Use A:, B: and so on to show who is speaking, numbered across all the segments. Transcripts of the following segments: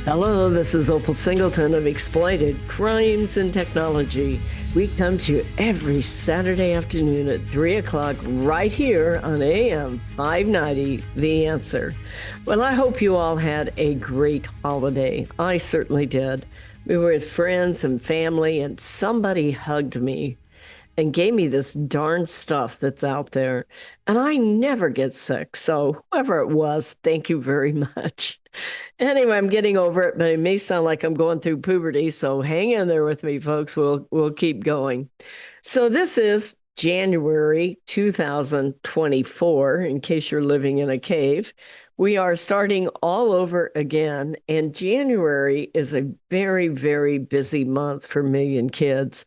A: Hello, this is Opal Singleton of Exploited Crimes and Technology. We come to you every Saturday afternoon at 3 o'clock right here on AM 590, The Answer. Well, I hope you all had a great holiday. I certainly did. We were with friends and family, and somebody hugged me and gave me this darn stuff that's out there. And I never get sick. So whoever it was, thank you very much. Anyway, I'm getting over it, but it may sound like I'm going through puberty. So hang in there with me, folks. We'll keep going. So this is January 2024, in case you're living in a cave. We are starting all over again, and January is a very, very busy month for Million Kids.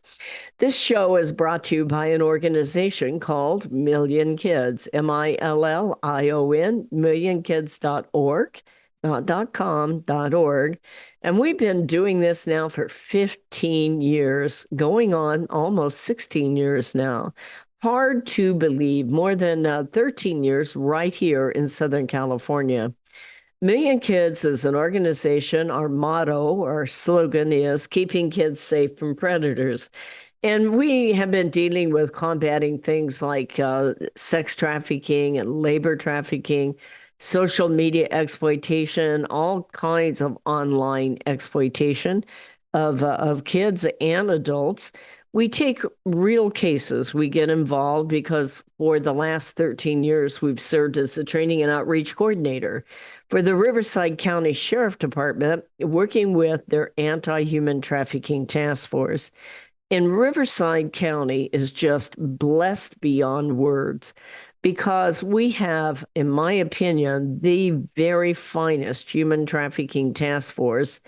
A: This show is brought to you by an organization called Million Kids, MILLION, millionkids.org. .com.org. And we've been doing this now for 15 years, going on almost 16 years now. Hard to believe, more than 13 years right here in Southern California. Million Kids is an organization. Our motto, our slogan is keeping kids safe from predators. And we have been dealing with combating things like sex trafficking and labor trafficking, social media exploitation, all kinds of online exploitation of kids and adults. We take real cases. We get involved because for the last 13 years, we've served as the training and outreach coordinator for the Riverside County Sheriff Department, working with their anti-human trafficking task force. And Riverside County is just blessed beyond words, because we have, in my opinion, the very finest human trafficking task force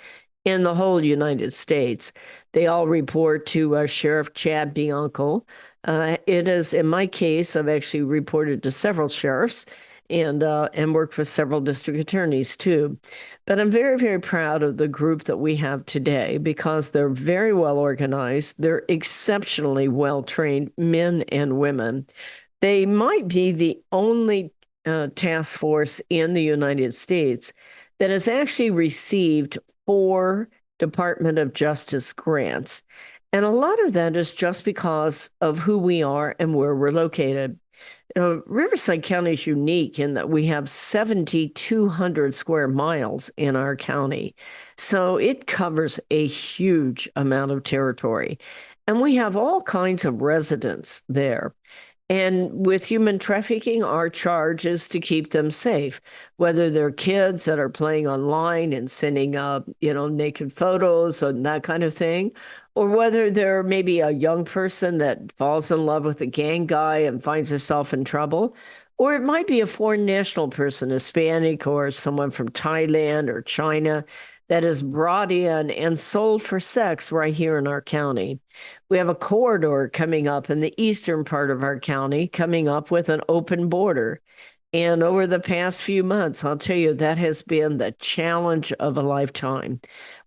A: in the whole United States. They all report to Sheriff Chad Bianco. It is, in my case, I've actually reported to several sheriffs and worked with several district attorneys too. But I'm very, very proud of the group that we have today because they're very well organized. They're exceptionally well trained men and women. They might be the only task force in the United States that has actually received 4 Department of Justice grants. And a lot of that is just because of who we are and where we're located. Riverside County is unique in that we have 7,200 square miles in our county. So it covers a huge amount of territory. And we have all kinds of residents there. And with human trafficking, our charge is to keep them safe, whether they're kids that are playing online and sending naked photos and that kind of thing, or whether they're maybe a young person that falls in love with a gang guy and finds herself in trouble, or it might be a foreign national person, Hispanic or someone from Thailand or China, that is brought in and sold for sex right here in our county. We have a corridor coming up in the eastern part of our county, coming up with an open border. And over the past few months, I'll tell you, that has been the challenge of a lifetime.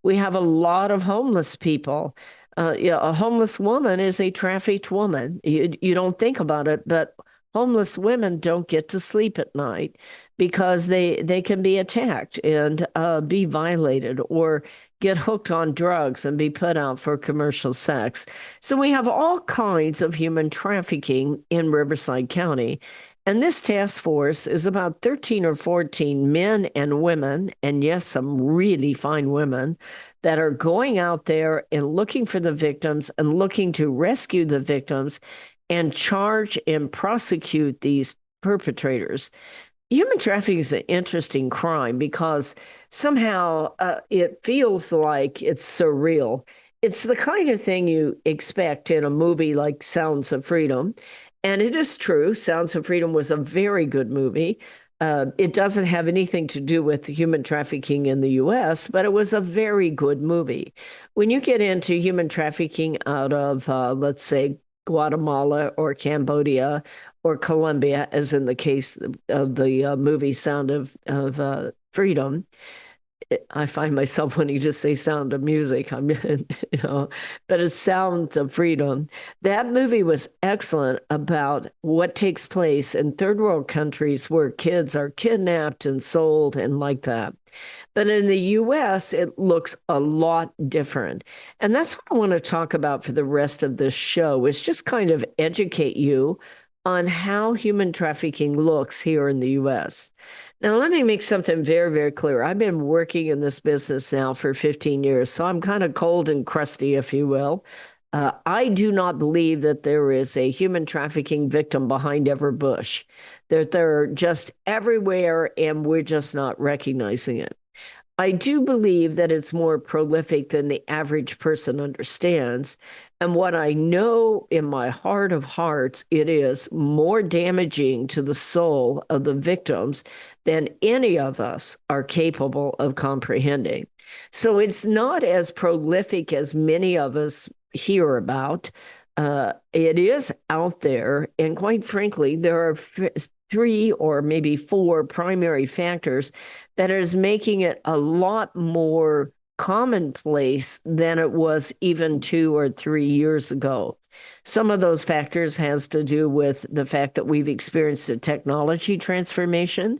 A: We have a lot of homeless people. A homeless woman is a trafficked woman. You don't think about it, but homeless women don't get to sleep at night because they can be attacked and be violated or get hooked on drugs and be put out for commercial sex. So we have all kinds of human trafficking in Riverside County. And this task force is about 13 or 14 men and women, and yes, some really fine women, that are going out there and looking for the victims and looking to rescue the victims and charge and prosecute these perpetrators. Human trafficking is an interesting crime because somehow it feels like it's surreal. It's the kind of thing you expect in a movie like Sounds of Freedom. And it is true. Sounds of Freedom was a very good movie. It doesn't have anything to do with human trafficking in the US, but it was a very good movie. When you get into human trafficking out of, let's say, Guatemala or Cambodia or Colombia, as in the case of the movie Sound of Freedom, I find myself wanting to say Sound of Music. But it's Sound of Freedom. That movie was excellent about what takes place in third world countries where kids are kidnapped and sold and like that. But in the US, it looks a lot different. And that's what I want to talk about for the rest of this show, is just kind of educate you on how human trafficking looks here in the US. Now, let me make something very, very clear. I've been working in this business now for 15 years, so I'm kind of cold and crusty, if you will. I do not believe that there is a human trafficking victim behind every bush, that they're just everywhere and we're just not recognizing it. I do believe that it's more prolific than the average person understands. And what I know in my heart of hearts, it is more damaging to the soul of the victims than any of us are capable of comprehending. So it's not as prolific as many of us hear about. It is out there. And quite frankly, there are three or maybe four primary factors that is making it a lot more commonplace than it was even 2 or 3 years ago. Some of those factors has to do with the fact that we've experienced a technology transformation.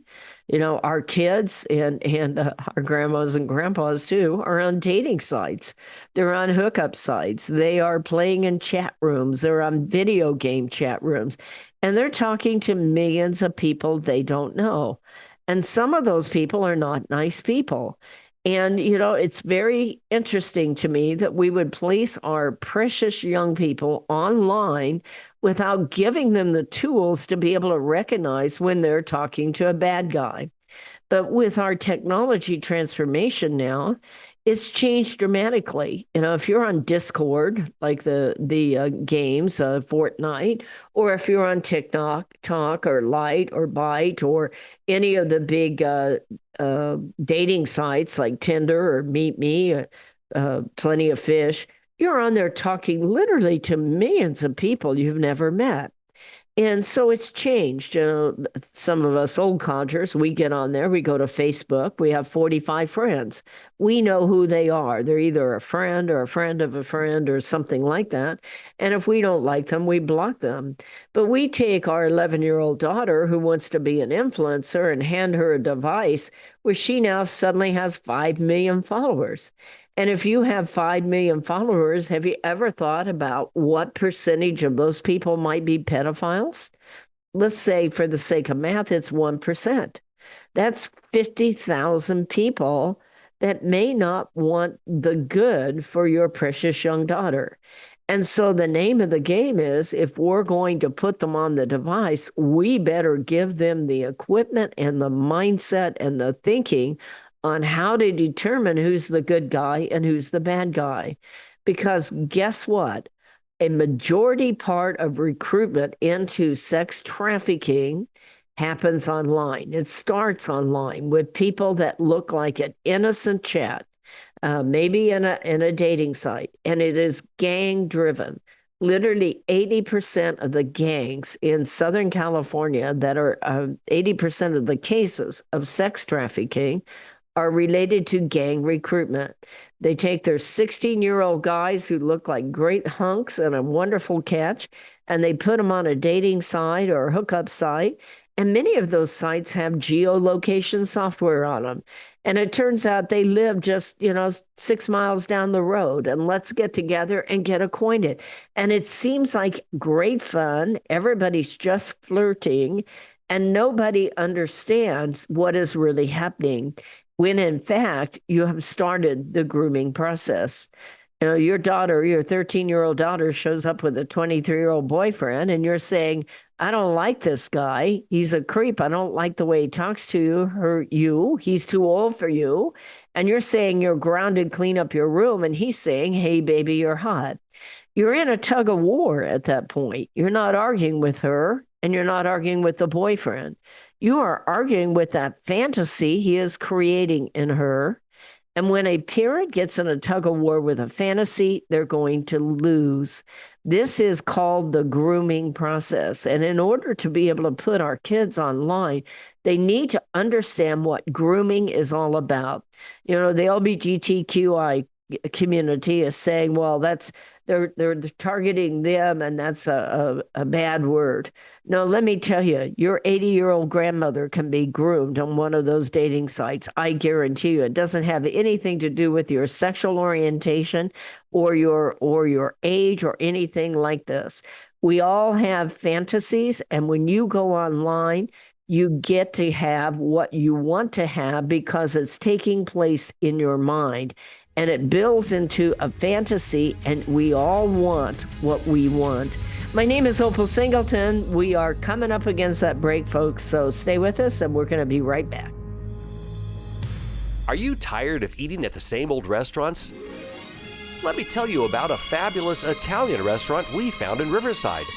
A: Our kids and our grandmas and grandpas too are on dating sites. They're on hookup sites. They are playing in chat rooms. They're on video game chat rooms. And they're talking to millions of people they don't know. And some of those people are not nice people. And, it's very interesting to me that we would place our precious young people online without giving them the tools to be able to recognize when they're talking to a bad guy. But with our technology transformation now, it's changed dramatically. If you're on Discord, like the games, Fortnite, or if you're on TikTok, Talk, or Light, or Byte, or any of the big dating sites like Tinder or Meet Me, Plenty of Fish, you're on there talking literally to millions of people you've never met. And so it's changed. Some of us old codgers, we get on there, we go to Facebook, we have 45 friends. We know who they are. They're either a friend or a friend of a friend or something like that. And if we don't like them, we block them. But we take our 11-year-old daughter who wants to be an influencer and hand her a device where she now suddenly has 5 million followers. And if you have 5 million followers, have you ever thought about what percentage of those people might be pedophiles? Let's say, for the sake of math, it's 1%. That's 50,000 people that may not want the good for your precious young daughter. And so the name of the game is, if we're going to put them on the device, we better give them the equipment and the mindset and the thinking on how to determine who's the good guy and who's the bad guy. Because guess what? A majority part of recruitment into sex trafficking happens online. It starts online with people that look like an innocent chat, maybe in a dating site, and it is gang driven. Literally 80% of the gangs in Southern California that are 80% of the cases of sex trafficking are related to gang recruitment. They take their 16-year-old guys who look like great hunks and a wonderful catch, and they put them on a dating site or a hookup site. And many of those sites have geolocation software on them. And it turns out they live just, 6 miles down the road, and let's get together and get acquainted. And it seems like great fun. Everybody's just flirting, and nobody understands what is really happening, when in fact you have started the grooming process. Your daughter, your 13-year-old daughter, shows up with a 23-year-old boyfriend, and you're saying, I don't like this guy. He's a creep. I don't like the way he talks to you. He's too old for you. And you're saying you're grounded, clean up your room. And he's saying, hey, baby, you're hot. You're in a tug of war at that point. You're not arguing with her, and you're not arguing with the boyfriend. You are arguing with that fantasy he is creating in her. And when a parent gets in a tug of war with a fantasy, they're going to lose. This is called the grooming process. And in order to be able to put our kids online, they need to understand what grooming is all about. The LGBTQI community is saying, well, they're targeting them, and that's a bad word. No, let me tell you, your 80-year-old grandmother can be groomed on one of those dating sites. I guarantee you, it doesn't have anything to do with your sexual orientation or your age or anything like this. We all have fantasies, and when you go online, you get to have what you want to have because it's taking place in your mind. And it builds into a fantasy, and we all want what we want. My name is Opal Singleton. We are coming up against that break, folks, so stay with us, and we're going to be right back.
B: Are you tired of eating at the same old restaurants? Let me tell you about a fabulous Italian restaurant we found in Riverside,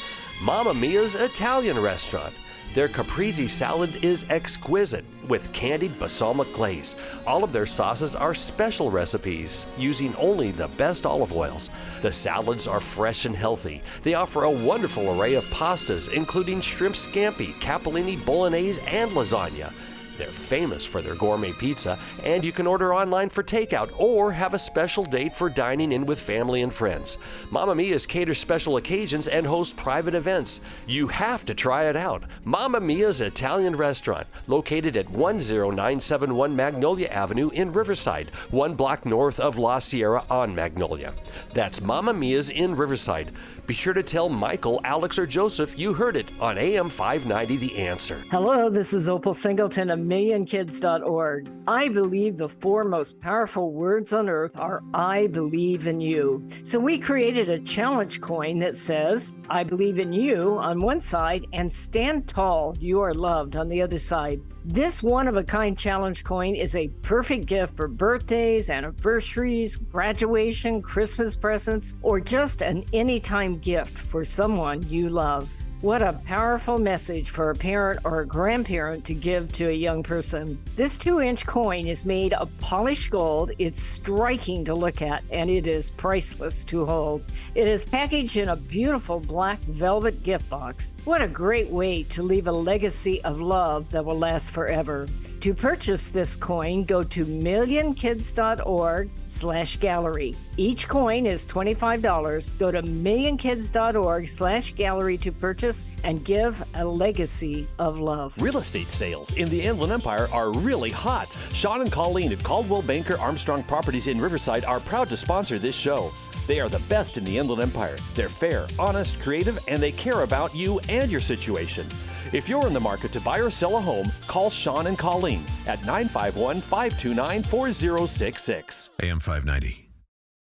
B: Mamma Mia's Italian Restaurant. Their caprese salad is exquisite with candied balsamic glaze. All of their sauces are special recipes using only the best olive oils. The salads are fresh and healthy. They offer a wonderful array of pastas, including shrimp scampi, capellini, bolognese, and lasagna. They're famous for their gourmet pizza, and you can order online for takeout or have a special date for dining in with family and friends. Mamma Mia's caters special occasions and host private events. You have to try it out. Mamma Mia's Italian Restaurant, located at 10971 Magnolia Avenue in Riverside, 1 block north of La Sierra on Magnolia. That's Mamma Mia's in Riverside. Be sure to tell Michael, Alex, or Joseph you heard it on AM 590 The Answer.
A: Hello, this is Opal Singleton of MillionKids.org. I believe the 4 most powerful words on earth are I believe in you. So we created a challenge coin that says, I believe in you on one side and stand tall, you are loved on the other side. This one-of-a-kind challenge coin is a perfect gift for birthdays, anniversaries, graduation, Christmas presents, or just an anytime gift for someone you love. What a powerful message for a parent or a grandparent to give to a young person. This 2-inch coin is made of polished gold. It's striking to look at, and it is priceless to hold. It is packaged in a beautiful black velvet gift box. What a great way to leave a legacy of love that will last forever. To purchase this coin, go to millionkids.org/gallery. Each coin is $25. Go to millionkids.org/gallery to purchase and give a legacy of love.
C: Real estate sales in the Inland Empire are really hot. Sean and Colleen at Caldwell Banker Armstrong Properties in Riverside are proud to sponsor this show. They are the best in the Inland Empire. They're fair, honest, creative, and they care about you and your situation. If you're in the market to buy or sell a home, call Sean and Colleen at 951-529-4066.
D: AM 590,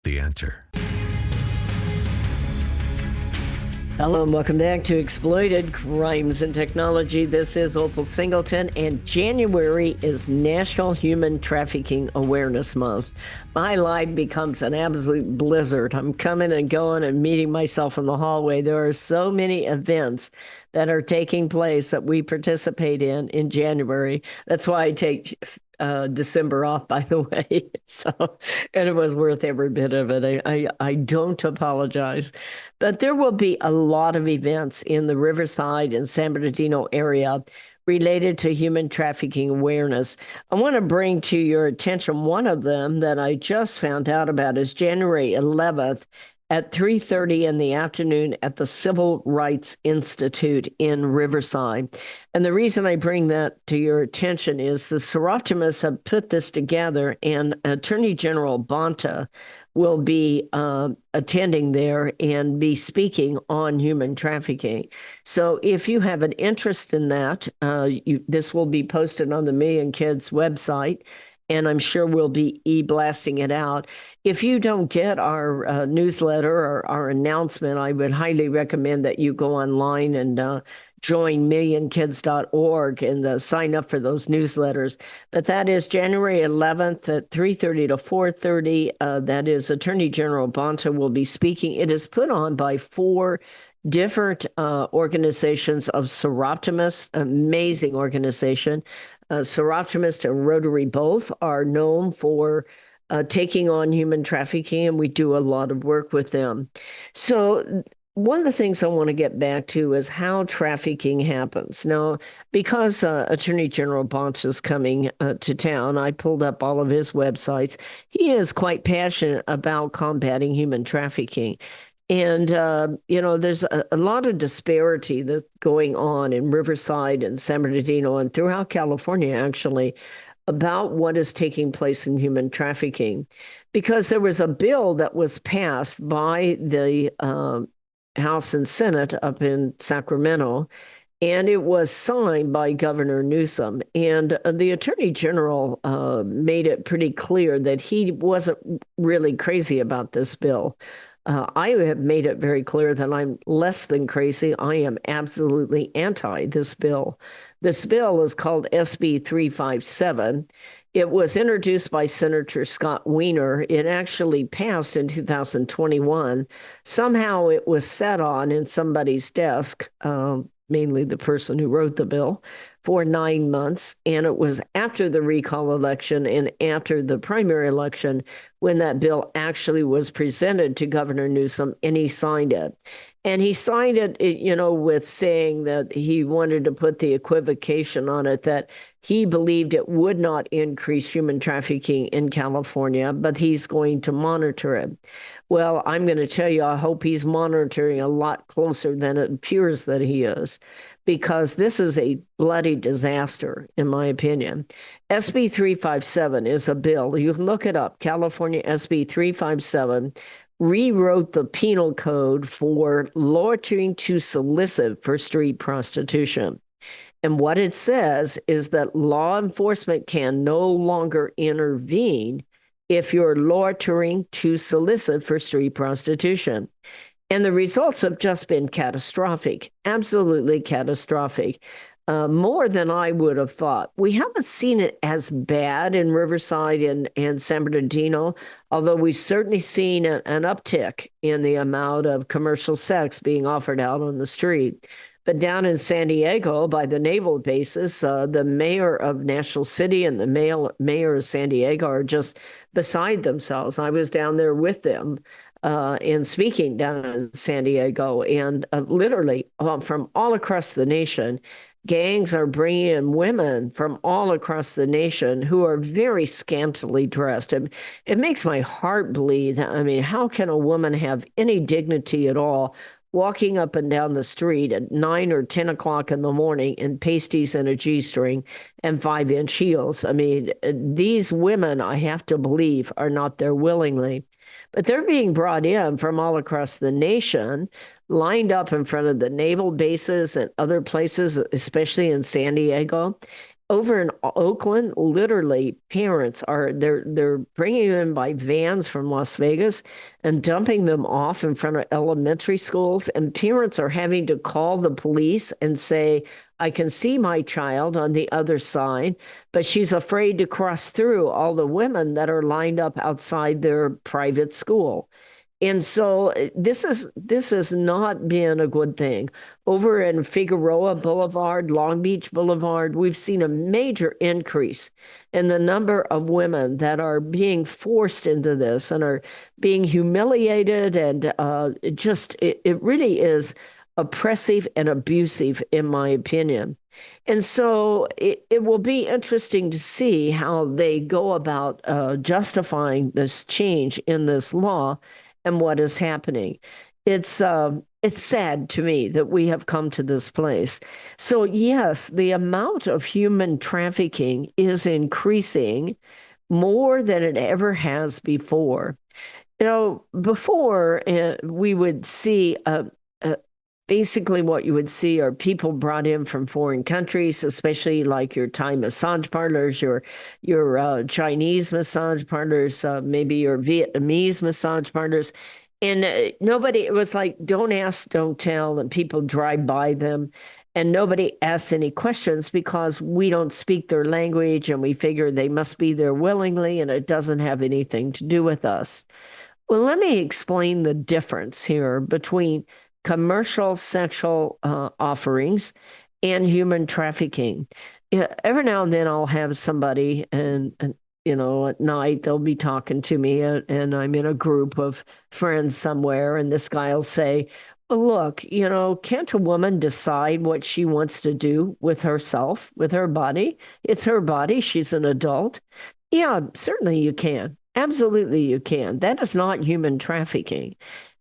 D: The Answer.
A: Hello and welcome back to Exploited Crimes and Technology. This is Opal Singleton, and January is National Human Trafficking Awareness Month. My life becomes an absolute blizzard. I'm coming and going and meeting myself in the hallway. There are so many events that are taking place that we participate in January. That's why I take December off, by the way. And it was worth every bit of it. I don't apologize. But there will be a lot of events in the Riverside and San Bernardino area related to human trafficking awareness. I want to bring to your attention one of them that I just found out about is January 11th at 3:30 in the afternoon at the Civil Rights Institute in Riverside. And the reason I bring that to your attention is the SOROPTOMISTS have put this together, and Attorney General BONTA will be attending there and be speaking on human trafficking. So if you have an interest in that, this will be posted on the Million Kids website, and I'm sure we'll be e-blasting it out. If you don't get our newsletter or our announcement, I would highly recommend that you go online and join millionkids.org and sign up for those newsletters. But that is January 11th at 3:30 to 4:30. That is Attorney General BONTA will be speaking. It is put on by 4 different organizations of SOROPTOMISTS, amazing organization. SOROPTOMIST and Rotary both are known for taking on human trafficking, and we do a lot of work with them. So one of the things I want to get back to is how trafficking happens. Now, because Attorney General BONTA is coming to town, I pulled up all of his websites. He is quite passionate about combating human trafficking. And, there's a lot of disparity that's going on in Riverside and San Bernardino and throughout California, actually, about what is taking place in human trafficking. Because there was a bill that was passed by the House and Senate up in Sacramento, and it was signed by Governor Newsom. And the Attorney General made it pretty clear that he wasn't really crazy about this bill. I have made it very clear that I'm less than crazy. I am absolutely anti this bill. This bill is called SB 357. It was introduced by Senator Scott Wiener. It actually passed in 2021. Somehow it was sat on in somebody's desk, mainly the person who wrote the bill, for 9 months. And it was after the recall election and after the primary election when that bill actually was presented to Governor Newsom, and he signed it. And he signed it, with saying that he wanted to put the equivocation on it that he believed it would not increase human trafficking in California, but he's going to monitor it. Well, I'm going to tell you, I hope he's monitoring a lot closer than it appears that he is, because this is a bloody disaster, in my opinion. SB 357 is a bill. You can look it up. California SB 357 rewrote the penal code for loitering to solicit for street prostitution. And what it says is that law enforcement can no longer intervene if you're loitering to solicit for street prostitution. And the results have just been catastrophic, absolutely catastrophic, more than I would have thought. We haven't seen it as bad in Riverside and San Bernardino, although we've certainly seen an uptick in the amount of commercial sex being offered out on the street. But down in San Diego, by the naval bases, the mayor of National City and the mayor of San Diego are just beside themselves. I was down there with them and speaking down in San Diego, and literally from all across the nation, gangs are bringing in women from all across the nation who are very scantily dressed. It makes my heart bleed. I mean, how can a woman have any dignity at all walking up and down the street at 9 or 10 o'clock in the morning in pasties and a G-string and 5-inch heels? I mean, these women, I have to believe, are not there willingly. But they're being brought in from all across the nation, lined up in front of the naval bases and other places, especially in San Diego. Over in Oakland, literally, parents they're bringing them by vans from Las Vegas and dumping them off in front of elementary schools. And parents are having to call the police and say, I can see my child on the other side, but she's afraid to cross through all the women that are lined up outside their private school. And so this has not been a good thing. Over in Figueroa Boulevard, Long Beach Boulevard, we've seen a major increase in the number of women that are being forced into this and are being humiliated. And it really is oppressive and abusive, in my opinion. And so it will be interesting to see how they go about justifying this change in this law and what is happening. It's sad to me that we have come to this place. So yes, the amount of human trafficking is increasing more than it ever has before. Before we would see basically what you would see are people brought in from foreign countries, especially like your Thai massage parlors, your Chinese massage parlors, maybe your Vietnamese massage parlors. And it was like, don't ask, don't tell, and people drive by them. And nobody asks any questions because we don't speak their language and we figure they must be there willingly and it doesn't have anything to do with us. Well, let me explain the difference here between commercial sexual offerings and human trafficking. Every now and then I'll have somebody, and at night, they'll be talking to me, and I'm in a group of friends somewhere, and this guy will say, "Well, look, can't a woman decide what she wants to do with herself, with her body? It's her body. She's an adult." Yeah, certainly you can. Absolutely you can. That is not human trafficking.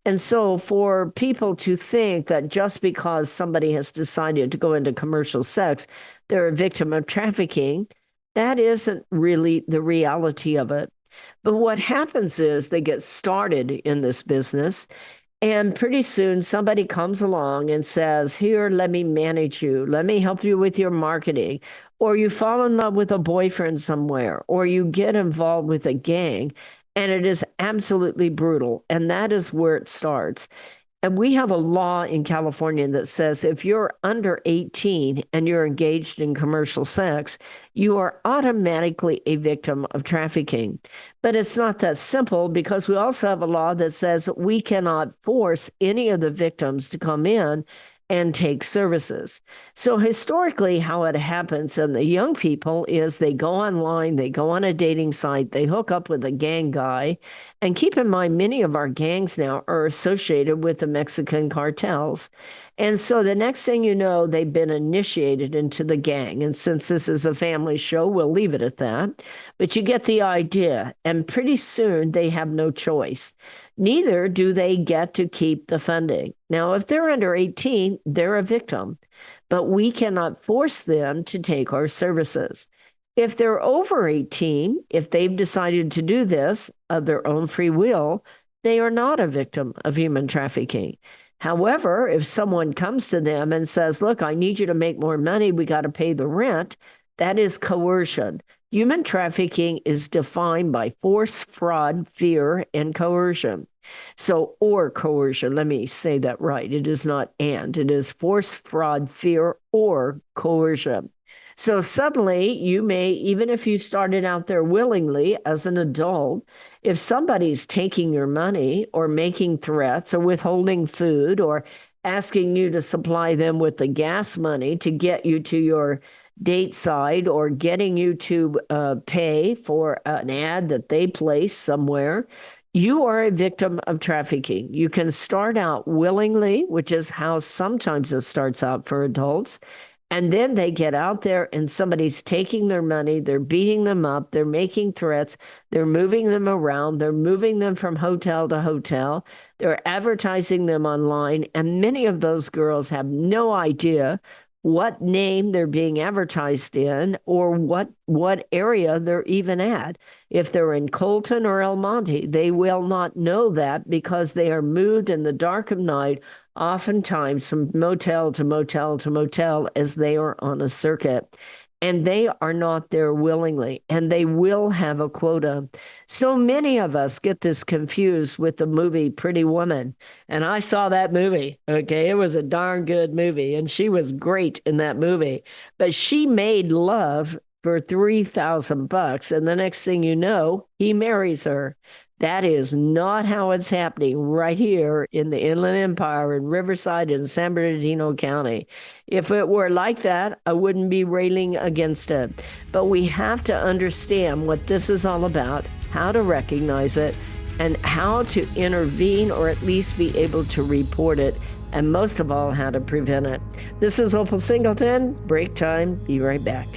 A: And so for people to think that just because somebody has decided to go into commercial sex, they're a victim of trafficking, that isn't really the reality of it. But what happens is they get started in this business, and pretty soon somebody comes along and says, "Here, let me manage you. Let me help you with your marketing." Or you fall in love with a boyfriend somewhere, or you get involved with a gang, and it is absolutely brutal. And that is where it starts. And we have a law in California that says if you're under 18 and you're engaged in commercial sex, you are automatically a victim of trafficking. But it's not that simple, because we also have a law that says that we cannot force any of the victims to come in and take services. So historically, how it happens in the young people is they go online, they go on a dating site, they hook up with a gang guy. And keep in mind, many of our gangs now are associated with the Mexican cartels. And so the next thing you know, they've been initiated into the gang. And since this is a family show, we'll leave it at that. But you get the idea. And pretty soon they have no choice. Neither do they get to keep the funding. Now, if they're under 18, they're a victim, but we cannot force them to take our services. If they're over 18, if they've decided to do this of their own free will, they are not a victim of human trafficking. However, if someone comes to them and says, "Look, I need you to make more money, we got to pay the rent," that is coercion. Human trafficking is defined by force, fraud, fear, and coercion. So, or coercion, let me say that right. It is not and, it is force, fraud, fear, or coercion. So suddenly you may, even if you started out there willingly as an adult, if somebody's taking your money or making threats or withholding food or asking you to supply them with the gas money to get you to your date side, or getting you to pay for an ad that they place somewhere, you are a victim of trafficking. You can start out willingly, which is how sometimes it starts out for adults. And then they get out there and somebody's taking their money, they're beating them up, they're making threats, they're moving them around, they're moving them from hotel to hotel, they're advertising them online, and many of those girls have no idea what name they're being advertised in or what area they're even at. If they're in Colton or El Monte, they will not know that because they are moved in the dark of night, oftentimes from motel to motel to motel as they are on a circuit. And they are not there willingly, and they will have a quota. So many of us get this confused with the movie Pretty Woman. And I saw that movie, okay? It was a darn good movie, and she was great in that movie. But she made love for $3,000, and the next thing you know, he marries her. That is not how it's happening right here in the Inland Empire, in Riverside, and San Bernardino County. If it were like that, I wouldn't be railing against it. But we have to understand what this is all about, how to recognize it, and how to intervene, or at least be able to report it, and most of all, how to prevent it. This is Opal Singleton. Break time. Be right back.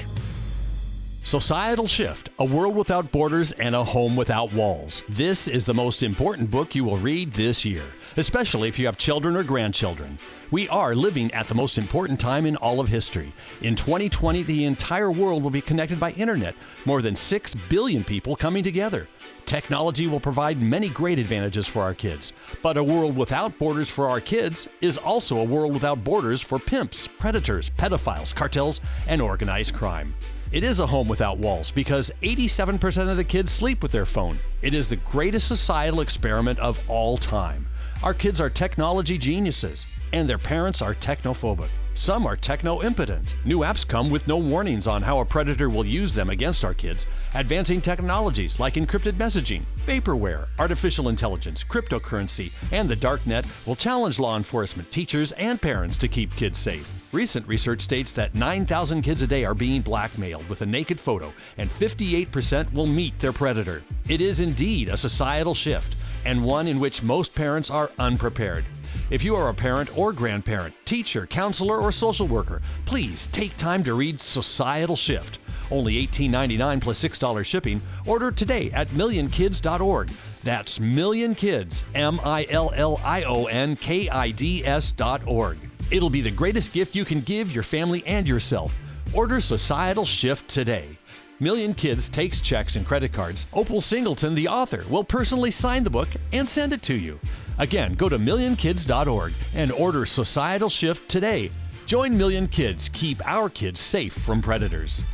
C: Societal Shift, A World Without Borders and a Home Without Walls. This is the most important book you will read this year, especially if you have children or grandchildren. We are living at the most important time in all of history. In 2020, the entire world will be connected by internet, more than 6 billion people coming together. Technology will provide many great advantages for our kids, but a world without borders for our kids is also a world without borders for pimps, predators, pedophiles, cartels, and organized crime. It is a home without walls because 87% of the kids sleep with their phone. It is the greatest societal experiment of all time. Our kids are technology geniuses, and their parents are technophobic. Some are techno-impotent. New apps come with no warnings on how a predator will use them against our kids. Advancing technologies like encrypted messaging, vaporware, artificial intelligence, cryptocurrency, and the darknet will challenge law enforcement, teachers, and parents to keep kids safe. Recent research states that 9,000 kids a day are being blackmailed with a naked photo, and 58% will meet their predator. It is indeed a societal shift, and one in which most parents are unprepared. If you are a parent or grandparent, teacher, counselor, or social worker, please take time to read Societal Shift. Only $18.99 plus $6 shipping. Order today at millionkids.org. That's millionkids, millionkids.org. It'll be the greatest gift you can give your family and yourself. Order Societal Shift today. Million Kids takes checks and credit cards. Opal Singleton, the author, will personally sign the book and send it to you. Again, go to millionkids.org and order Societal Shift today. Join Million Kids. Keep our kids safe from predators.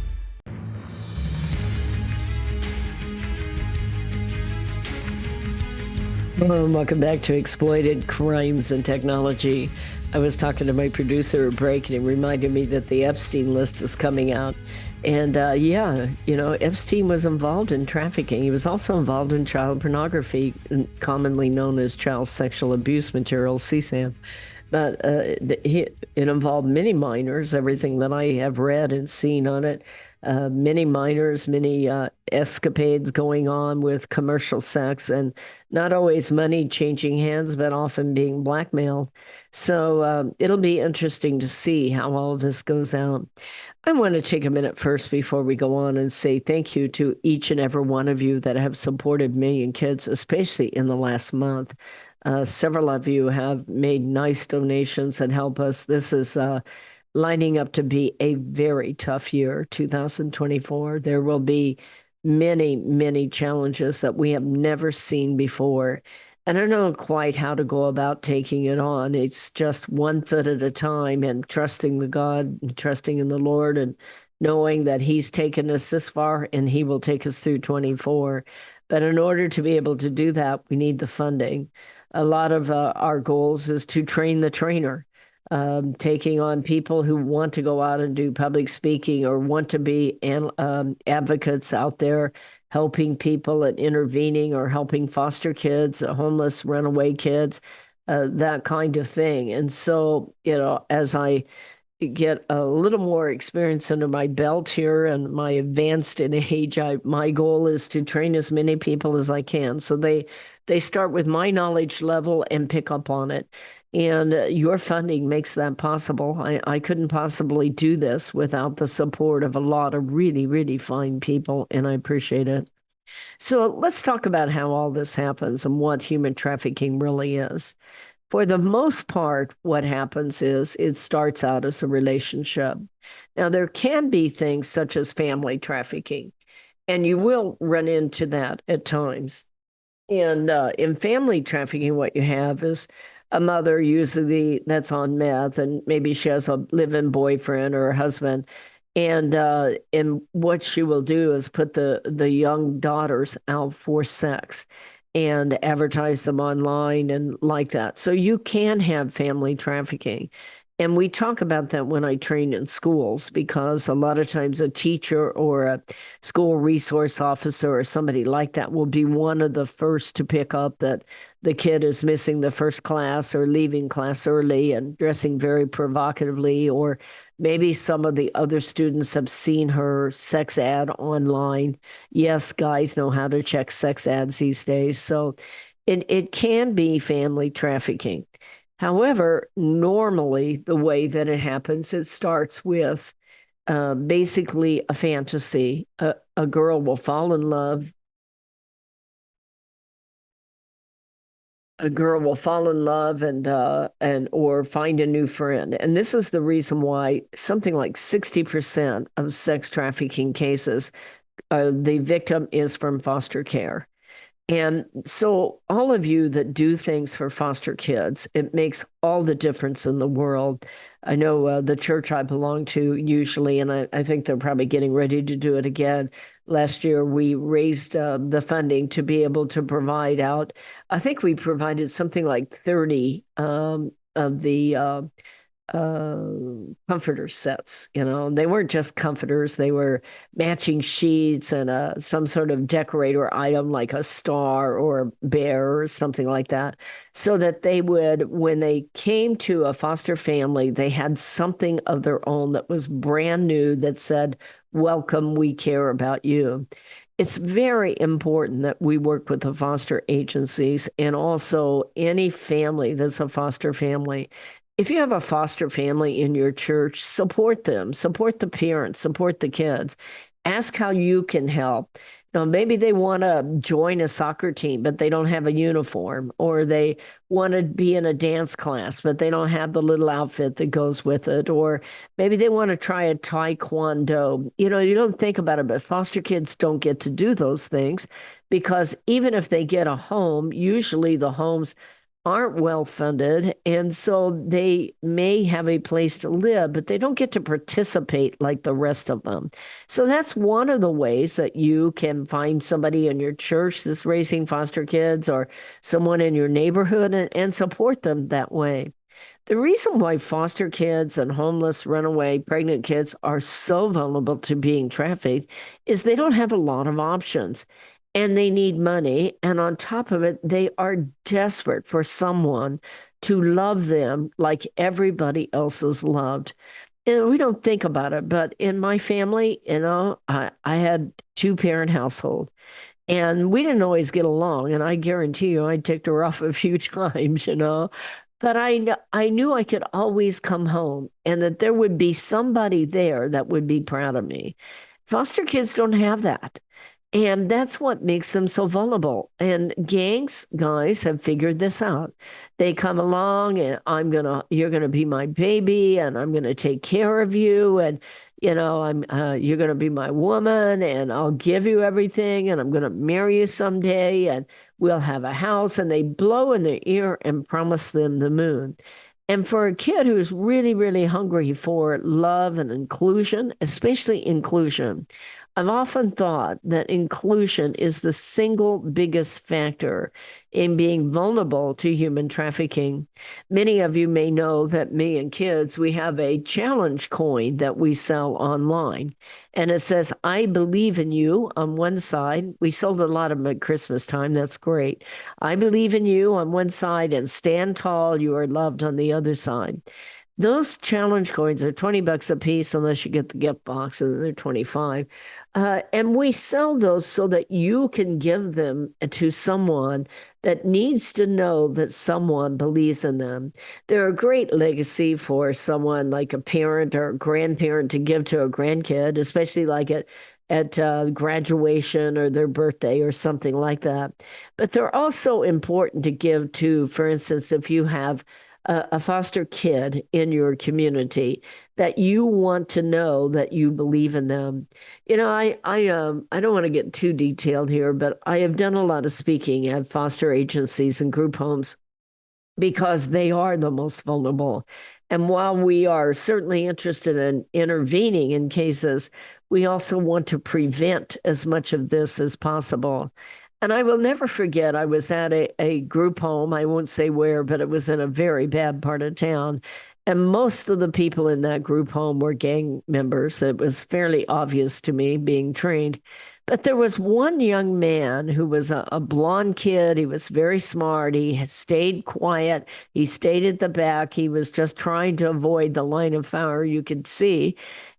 A: Hello, and welcome back to Exploited Crimes and Technology. I was talking to my producer at break, and he reminded me that the Epstein list is coming out. And Epstein was involved in trafficking. He was also involved in child pornography, commonly known as child sexual abuse material, CSAM. But it involved many minors, everything that I have read and seen on it. Many minors, many escapades going on with commercial sex, and not always money changing hands, but often being blackmailed. So it'll be interesting to see how all of this goes out. I want to take a minute first before we go on and say thank you to each and every one of you that have supported Million Kids, especially in the last month. Several of you have made nice donations that help us. This is lining up to be a very tough year, 2024. There will be many, many challenges that we have never seen before. And I don't know quite how to go about taking it on. It's just one foot at a time and trusting the God, and trusting in the Lord, and knowing that He's taken us this far and He will take us through 24. But in order to be able to do that, we need the funding. A lot of our goals is to train the trainer, taking on people who want to go out and do public speaking or want to be advocates out there, helping people and intervening or helping foster kids, homeless, runaway kids, that kind of thing. And so, as I get a little more experience under my belt here and my advanced in age, my goal is to train as many people as I can. So they start with my knowledge level and pick up on it. And your funding makes that possible. I couldn't possibly do this without the support of a lot of really, really fine people, and I appreciate it. So let's talk about how all this happens and what human trafficking really is. For the most part, what happens is it starts out as a relationship. Now, there can be things such as family trafficking, and you will run into that at times. And in family trafficking, what you have is a mother usually that's on meth, and maybe she has a live-in boyfriend or a husband. And what she will do is put the young daughters out for sex and advertise them online and like that. So you can have family trafficking. And we talk about that when I train in schools, because a lot of times a teacher or a school resource officer or somebody like that will be one of the first to pick up that the kid is missing the first class or leaving class early and dressing very provocatively, or maybe some of the other students have seen her sex ad online. Yes, guys know how to check sex ads these days. So it can be family trafficking. However, normally the way that it happens, it starts with basically a fantasy. A girl will fall in love. A girl will fall in love and or find a new friend. And this is the reason why something like 60% of sex trafficking cases, the victim is from foster care. And so all of you that do things for foster kids, it makes all the difference in the world. I know the church I belong to usually, and I think they're probably getting ready to do it again. Last year, we raised the funding to be able to provide out. I think we provided something like 30 of the comforter sets. They weren't just comforters, they were matching sheets and some sort of decorator item like a star or a bear or something like that, so that they would, when they came to a foster family, they had something of their own that was brand new that said, "Welcome, we care about you." It's very important that we work with the foster agencies and also any family that's a foster family. If you have a foster family in your church, support them, support the parents, support the kids. Ask how you can help. Maybe they want to join a soccer team, but they don't have a uniform, or they want to be in a dance class, but they don't have the little outfit that goes with it, or maybe they want to try a taekwondo. You don't think about it, but foster kids don't get to do those things because even if they get a home, usually the homes aren't well funded, and so they may have a place to live, but they don't get to participate like the rest of them. So that's one of the ways that you can find somebody in your church that's raising foster kids, or someone in your neighborhood, and support them that way. The reason why foster kids and homeless, runaway, pregnant kids are so vulnerable to being trafficked is they don't have a lot of options and they need money. And on top of it, they are desperate for someone to love them like everybody else is loved. And we don't think about it, but in my family, I had two-parent household. And we didn't always get along, and I guarantee you I ticked her off a few times. But I knew I could always come home and that there would be somebody there that would be proud of me. Foster kids don't have that. And that's what makes them so vulnerable. And gangs guys have figured this out. They come along and you're gonna be my baby, and I'm gonna take care of you, and you're gonna be my woman, and I'll give you everything, and I'm gonna marry you someday, and we'll have a house. And they blow in their ear and promise them the moon. And for a kid who's really, really hungry for love and inclusion, especially inclusion, I've often thought that inclusion is the single biggest factor in being vulnerable to human trafficking. Many of you may know that me and kids, we have a challenge coin that we sell online. And it says, "I believe in you" on one side. We sold a lot of them at Christmas time. That's great. "I believe in you" on one side, and "Stand tall, you are loved" on the other side. Those challenge coins are $20 a piece unless you get the gift box, and they're 25. And we sell those so that you can give them to someone that needs to know that someone believes in them. They're a great legacy for someone like a parent or a grandparent to give to a grandkid, especially like at graduation or their birthday or something like that. But they're also important to give to, for instance, if you have a foster kid in your community that you want to know that you believe in them. I don't want to get too detailed here, but I have done a lot of speaking at foster agencies and group homes because they are the most vulnerable. And while we are certainly interested in intervening in cases, we also want to prevent as much of this as possible. And I will never forget, I was at a group home. I won't say where, but it was in a very bad part of town. And most of the people in that group home were gang members. It was fairly obvious to me being trained. But there was one young man who was a blonde kid. He was very smart. He had stayed quiet. He stayed at the back. He was just trying to avoid the line of fire you could see.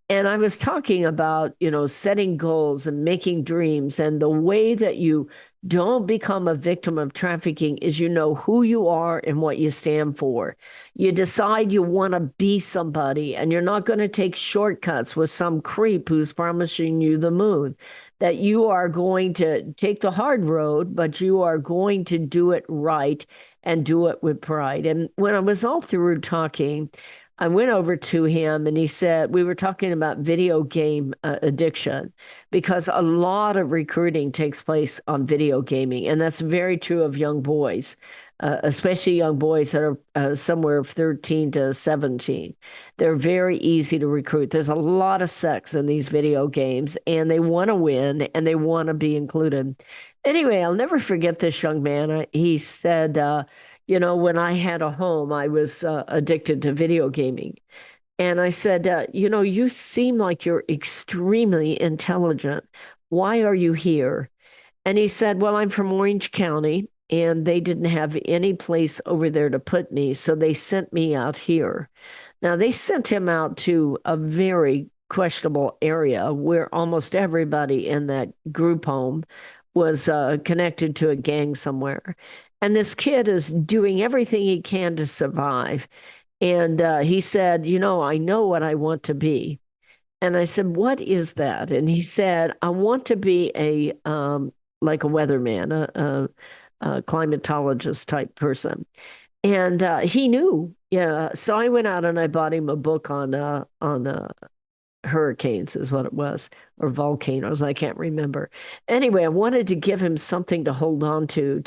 A: And I was talking about, setting goals and making dreams. And the way that you don't become a victim of trafficking is you know who you are and what you stand for. You decide you want to be somebody, and you're not going to take shortcuts with some creep who's promising you the moon. That you are going to take the hard road, but you are going to do it right and do it with pride. And when I was all through talking, I went over to him and he said, we were talking about video game addiction, because a lot of recruiting takes place on video gaming. And that's very true of young boys, especially young boys that are somewhere 13 to 17. They're very easy to recruit. There's a lot of sex in these video games, and they want to win and they want to be included. Anyway, I'll never forget this young man. He said, When I had a home, I was addicted to video gaming. And I said, you seem like you're extremely intelligent. Why are you here? And he said, well, I'm from Orange County, and they didn't have any place over there to put me, so they sent me out here. Now, they sent him out to a very questionable area where almost everybody in that group home was connected to a gang somewhere. And this kid is doing everything he can to survive. And he said, I know what I want to be. And I said, what is that? And he said, I want to be like a weatherman, a climatologist type person. And he knew. Yeah. So I went out and I bought him a book on hurricanes is what it was, or volcanoes. I can't remember. Anyway, I wanted to give him something to hold on to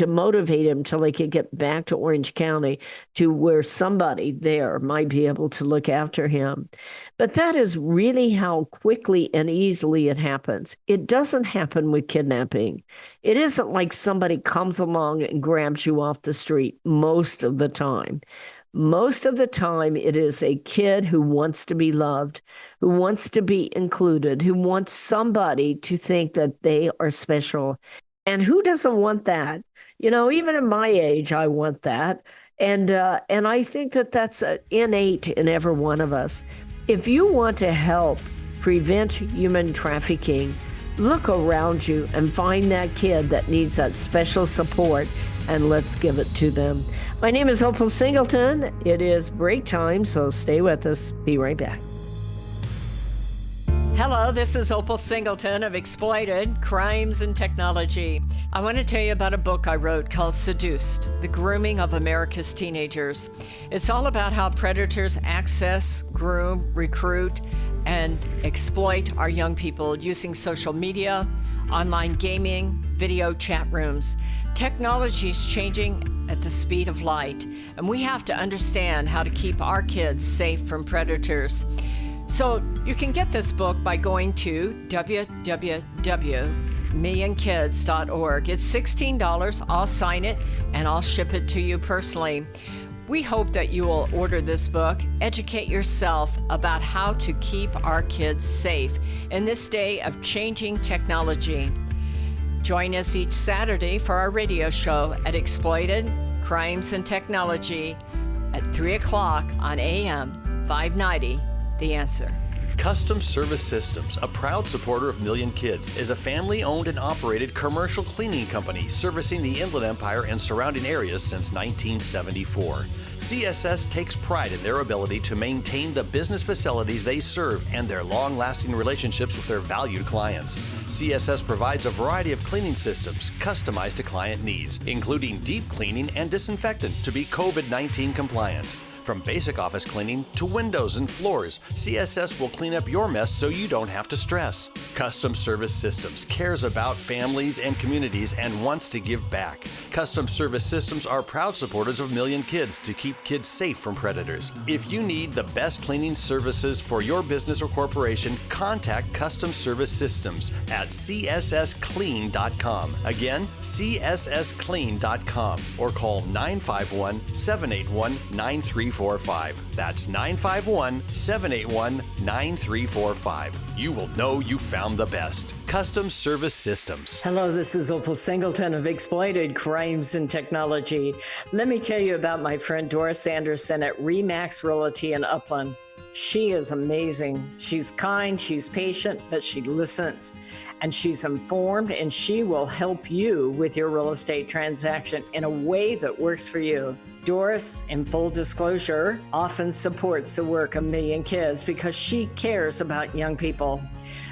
A: motivate him till he could get back to Orange County, to where somebody there might be able to look after him. But that is really how quickly and easily it happens. It doesn't happen with kidnapping. It isn't like somebody comes along and grabs you off the street most of the time. Most of the time, it is a kid who wants to be loved, who wants to be included, who wants somebody to think that they are special. And who doesn't want that? Even at my age, I want that. And I think that that's innate in every one of us. If you want to help prevent human trafficking, look around you and find that kid that needs that special support, and let's give it to them. My name is Opal Singleton. It is break time, so stay with us. Be right back. Hello, this is Opal Singleton of Exploited, Crimes and Technology. I want to tell you about a book I wrote called Seduced, The Grooming of America's Teenagers. It's all about how predators access, groom, recruit, and exploit our young people using social media, online gaming, video chat rooms. Technology is changing at the speed of light, and we have to understand how to keep our kids safe from predators. So you can get this book by going to www.millionkids.org. It's $16. I'll sign it and I'll ship it to you personally. We hope that you will order this book, educate yourself about how to keep our kids safe in this day of changing technology. Join us each Saturday for our radio show at Exploited, Crimes and Technology at 3 o'clock on AM 590, The Answer.
B: Custom Service Systems, a proud supporter of Million Kids, is a family-owned and operated commercial cleaning company servicing the Inland Empire and surrounding areas since 1974. CSS takes pride in their ability to maintain the business facilities they serve and their long-lasting relationships with their valued clients. CSS provides a variety of cleaning systems customized to client needs, including deep cleaning and disinfectant to be COVID-19 compliant. From basic office cleaning to windows and floors, CSS will clean up your mess so you don't have to stress. Custom Service Systems cares about families and communities and wants to give back. Custom Service Systems are proud supporters of Million Kids to keep kids safe from predators. If you need the best cleaning services for your business or corporation, contact Custom Service Systems at cssclean.com. Again, cssclean.com, or call 951-781-9345. That's 951-781-9345. You will know you found the best. Custom Service Systems.
A: Hello, this is Opal Singleton of Exploited Crimes and Technology. Let me tell you about my friend Doris Anderson at RE/MAX Realty in Upland. She is amazing. She's kind, she's patient, but she listens. And she's informed, and she will help you with your real estate transaction in a way that works for you. Doris, in full disclosure, often supports the work of Million Kids because she cares about young people.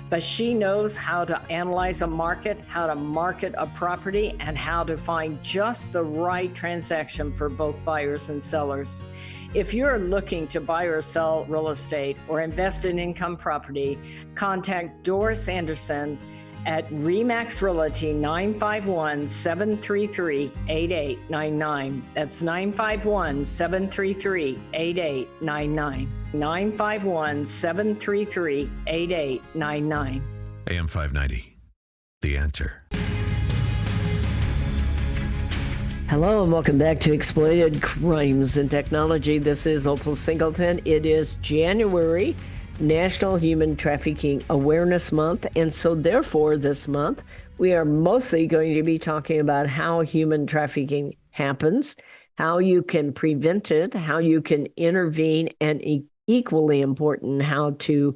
A: But she knows how to analyze a market, how to market a property, and how to find just the right transaction for both buyers and sellers. If you're looking to buy or sell real estate or invest in income property, contact Doris Anderson at RE/MAX Realty, 951-733-8899. That's 951-733-8899. 951-733-8899.
D: AM 590, The Answer.
A: Hello and welcome back to Exploited Crimes and Technology. This is Opal Singleton. It is January, National Human Trafficking Awareness Month, and so therefore this month we are mostly going to be talking about how human trafficking happens, how you can prevent it, how you can intervene, and equally important, how to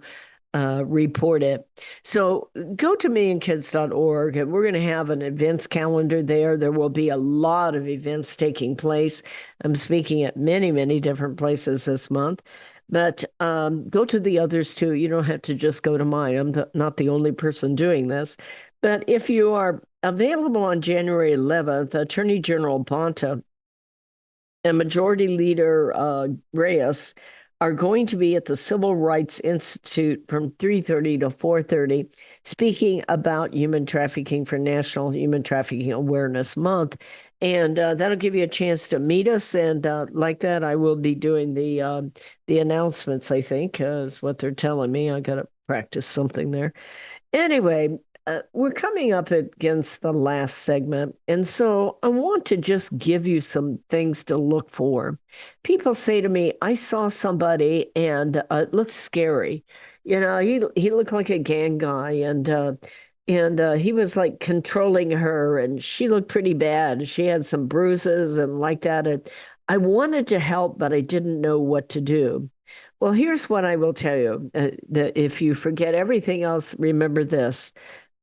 A: report it. So go to meandkids.org, and we're going to have an events calendar there. There will be a lot of events taking place. I'm speaking at many, many different places this month. But go to the others too. You don't have to just go to mine. I'm not the only person doing this. But if you are available on January 11th, Attorney General BONTA and Majority Leader Reyes are going to be at the Civil Rights Institute from 3:30 to 4:30, speaking about human trafficking for National Human Trafficking Awareness Month. And that'll give you a chance to meet us. And like that, I will be doing the announcements, I think, is what they're telling me. I got to practice something there. Anyway, we're coming up against the last segment, and so I want to just give you some things to look for. People say to me, I saw somebody and it looked scary. You know, he looked like a gang guy, and he was like controlling her, and she looked pretty bad. She had some bruises and like that. And I wanted to help, but I didn't know what to do. Well, here's what I will tell you. That if you forget everything else, remember this.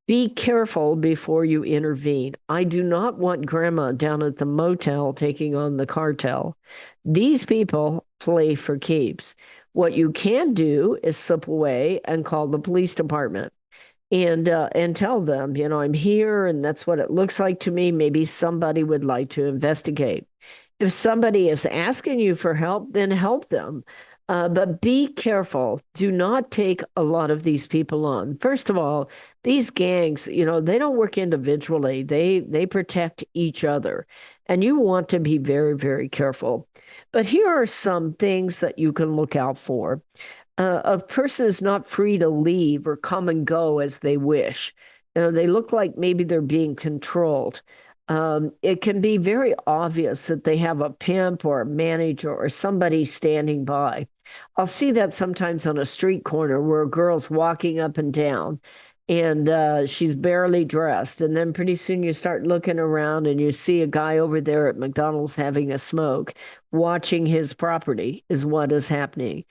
A: Be careful before you intervene. I do not want grandma down at the motel taking on the cartel. These people play for keeps. What you can do is slip away and call the police department and tell them, you know, I'm here and that's what it looks like to me. Maybe somebody would like to investigate. If somebody is asking you for help, then help them. But be careful. Do not take a lot of these people on. First of all, these gangs, you know, they don't work individually. They protect each other. And you want to be very, very careful. But here are some things that you can look out for. A person is not free to leave or come and go as they wish. You know, they look like maybe they're being controlled. It can be very obvious that they have a pimp or a manager or somebody standing by. I'll see that sometimes on a street corner where a girl's walking up and down and she's barely dressed. And then pretty soon you start looking around and you see a guy over there at McDonald's having a smoke, watching his property is what is happening.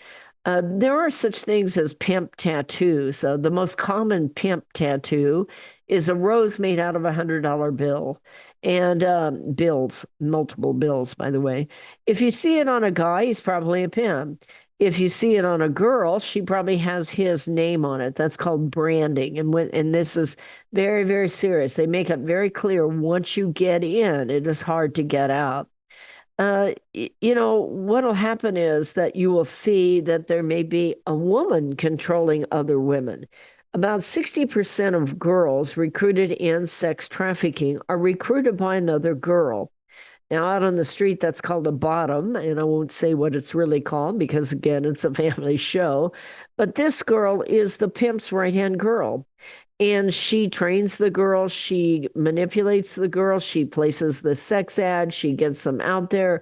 A: There are such things as pimp tattoos. The most common pimp tattoo is a rose made out of $100 bill and bills, multiple bills, by the way. If you see it on a guy, he's probably a pimp. If you see it on a girl, she probably has his name on it. That's called branding. And this is very, very serious. They make it very clear once you get in, it is hard to get out. You know, what'll happen is that you will see that there may be a woman controlling other women. About 60% of girls recruited in sex trafficking are recruited by another girl. Now, out on the street, that's called a bottom, and I won't say what it's really called because, again, it's a family show. But this girl is the pimp's right-hand girl. And she trains the girl, she manipulates the girl, she places the sex ad, she gets them out there.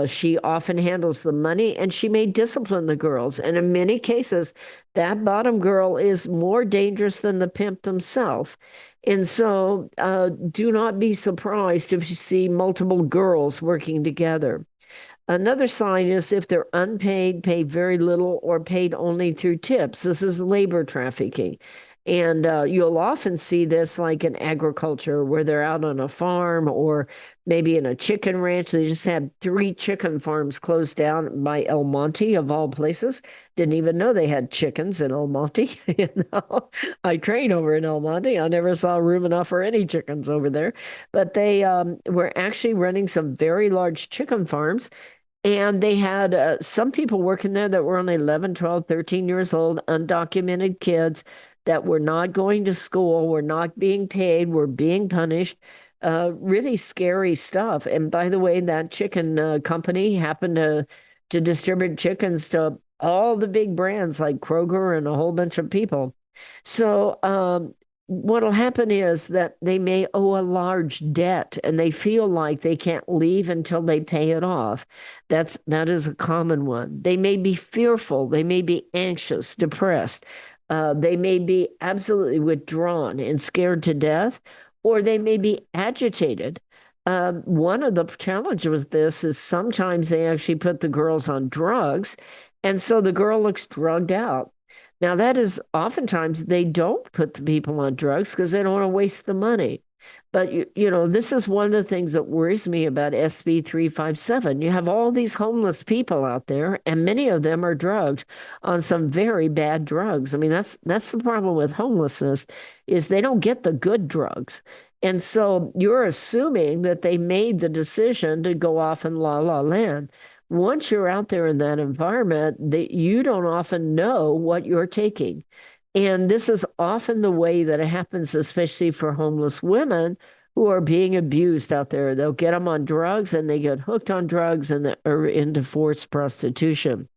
A: She often handles the money, and she may discipline the girls. And in many cases, that bottom girl is more dangerous than the pimp themselves. And so do not be surprised if you see multiple girls working together. Another sign is if they're unpaid, paid very little, or paid only through tips. This is labor trafficking. And you'll often see this like in agriculture where they're out on a farm or maybe in a chicken ranch. They just had 3 chicken farms closed down by El Monte, of all places. Didn't even know they had chickens in El Monte. You know, I train over in El Monte. I never saw room enough for any chickens over there. But they were actually running some very large chicken farms. And they had some people working there that were only 11, 12, 13 years old, undocumented kids that were not going to school, were not being paid, were being punished. Really scary stuff. And by the way, that chicken company happened to distribute chickens to all the big brands like Kroger and a whole bunch of people. So what'll happen is that they may owe a large debt and they feel like they can't leave until they pay it off. That is a common one. They may be fearful, they may be anxious, depressed. They may be absolutely withdrawn and scared to death, or they may be agitated. One of the challenges with this is sometimes they actually put the girls on drugs, and so the girl looks drugged out. Now, that is oftentimes they don't put the people on drugs because they don't want to waste the money. But this is one of the things that worries me about SB 357. You have all these homeless people out there, and many of them are drugged on some very bad drugs. I mean, that's the problem with homelessness is they don't get the good drugs. And so you're assuming that they made the decision to go off in la la land. Once you're out there in that environment, you don't often know what you're taking. And this is often the way that it happens, especially for homeless women who are being abused out there. They'll get them on drugs and they get hooked on drugs and are into forced prostitution.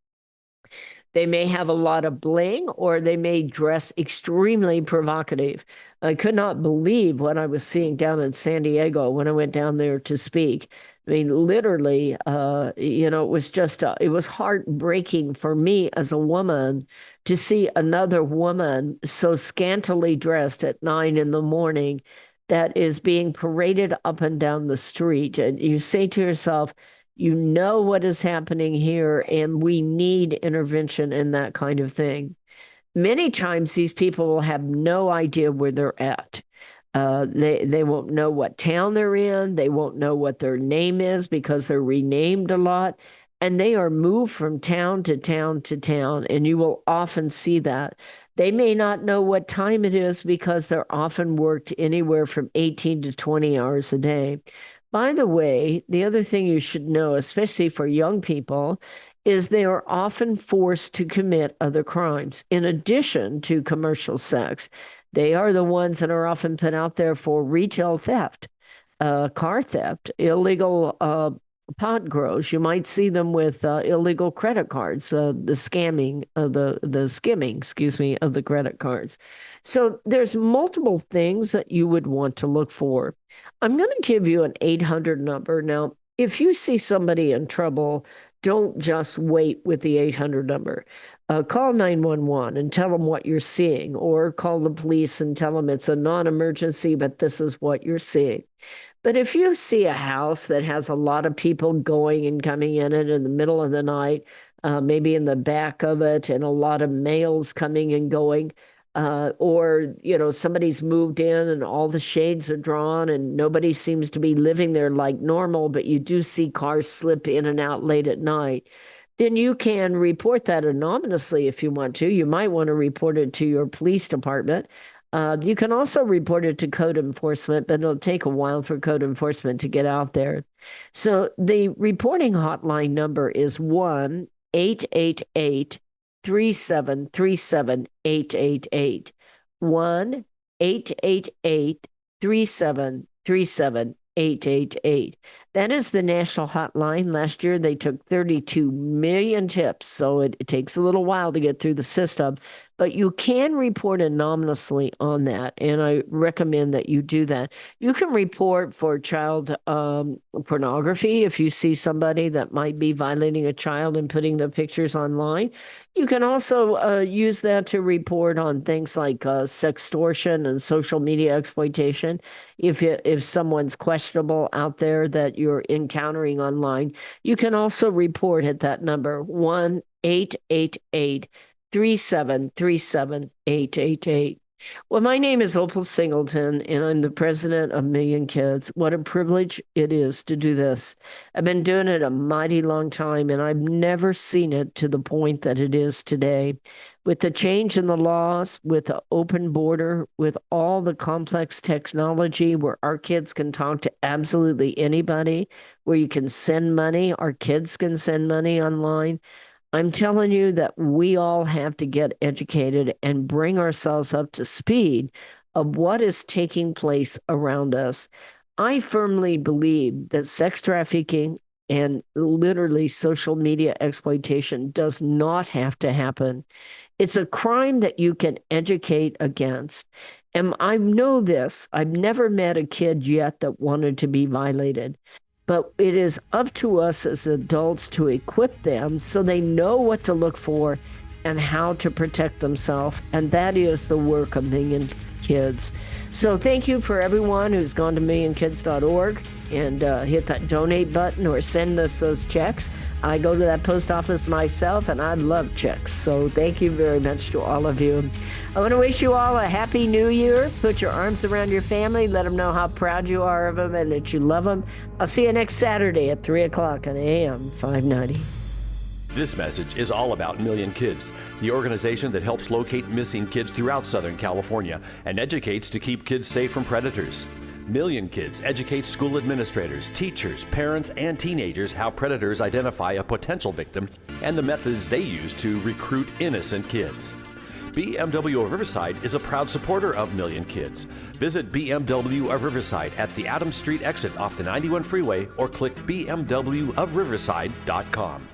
A: They may have a lot of bling or they may dress extremely provocative. I could not believe what I was seeing down in San Diego when I went down there to speak. I mean, literally, it was just, it was heartbreaking for me as a woman to see another woman so scantily dressed at 9 in the morning that is being paraded up and down the street. And you say to yourself, you know what is happening here, and we need intervention in that kind of thing. Many times these people will have no idea where they're at. They won't know what town they're in. They won't know what their name is because they're renamed a lot. And they are moved from town to town to town, and you will often see that. They may not know what time it is because they're often worked anywhere from 18 to 20 hours a day. By the way, the other thing you should know, especially for young people, is they are often forced to commit other crimes in addition to commercial sex. They are the ones that are often put out there for retail theft, car theft, illegal pot grows. You might see them with illegal credit cards, the skimming, of the credit cards. So there's multiple things that you would want to look for. I'm going to give you an 800 number. Now, if you see somebody in trouble, don't just wait with the 800 number. Call 911 and tell them what you're seeing, or call the police and tell them it's a non-emergency, but this is what you're seeing. But if you see a house that has a lot of people going and coming in it in the middle of the night, maybe in the back of it, and a lot of males coming and going, or somebody's moved in and all the shades are drawn and nobody seems to be living there like normal, but you do see cars slip in and out late at night, then you can report that anonymously if you want to. You might want to report it to your police department. You can also report it to code enforcement, but it'll take a while for code enforcement to get out there. So the reporting hotline number is 1-888-3737-888. 1-888-3737-888. That is the national hotline. Last year, they took 32 million tips, so it takes a little while to get through the system. But you can report anonymously on that, and I recommend that you do that. You can report for child pornography if you see somebody that might be violating a child and putting the pictures online. You can also use that to report on things like sextortion and social media exploitation. If someone's questionable out there that you're encountering online, you can also report at that number, 1-888-3737-888. Well, my name is Opal Singleton, and I'm the president of Million Kids. What a privilege it is to do this. I've been doing it a mighty long time, and I've never seen it to the point that it is today. With the change in the laws, with the open border, with all the complex technology where our kids can talk to absolutely anybody, where you can send money, our kids can send money online. I'm telling you that we all have to get educated and bring ourselves up to speed of what is taking place around us. I firmly believe that sex trafficking and literally social media exploitation does not have to happen. It's a crime that you can educate against. And I know this. I've never met a kid yet that wanted to be violated. But it is up to us as adults to equip them so they know what to look for and how to protect themselves. And that is the work of Million Kids. So thank you for everyone who's gone to millionkids.org and hit that donate button or send us those checks. I go to that post office myself, and I love checks. So thank you very much to all of you. I want to wish you all a happy new year. Put your arms around your family. Let them know how proud you are of them and that you love them. I'll see you next Saturday at 3 o'clock on AM 590.
C: This message is all about Million Kids, the organization that helps locate missing kids throughout Southern California and educates to keep kids safe from predators. Million Kids educates school administrators, teachers, parents, and teenagers how predators identify a potential victim and the methods they use to recruit innocent kids. BMW of Riverside is a proud supporter of Million Kids. Visit BMW of Riverside at the Adams Street exit off the 91 freeway or click bmwofriverside.com.